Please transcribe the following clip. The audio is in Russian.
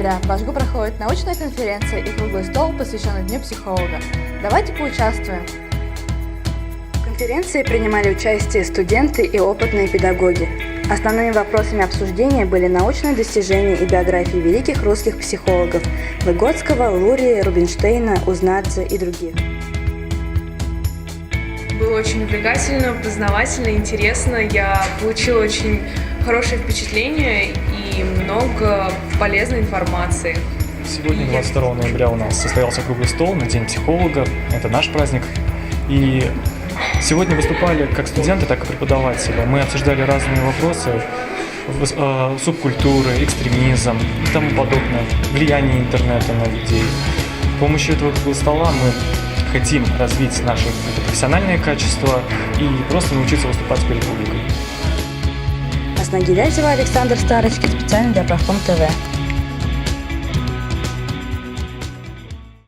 ноября в Башгу проходит научная конференция и круглый стол, посвященный Дню психолога. Давайте поучаствуем. В конференции принимали участие студенты и опытные педагоги. Основными вопросами обсуждения были научные достижения и биографии великих русских психологов – Выготского, Лурии, Рубинштейна, Узнадзе и других. Было очень увлекательно, познавательно, интересно. Я получила очень хорошее впечатление и много полезной информации. Сегодня, 22 ноября, у нас состоялся круглый стол на День психолога. Это наш праздник. И сегодня выступали как студенты, так и преподаватели. Мы обсуждали разные вопросы, субкультуры, экстремизм и тому подобное, влияние интернета на людей. С помощью этого круглого стола мы хотим развить наши профессиональные качества и просто научиться выступать перед публикой. Асна Гилязева, Александр Старочкин, специально для Правком ТВ.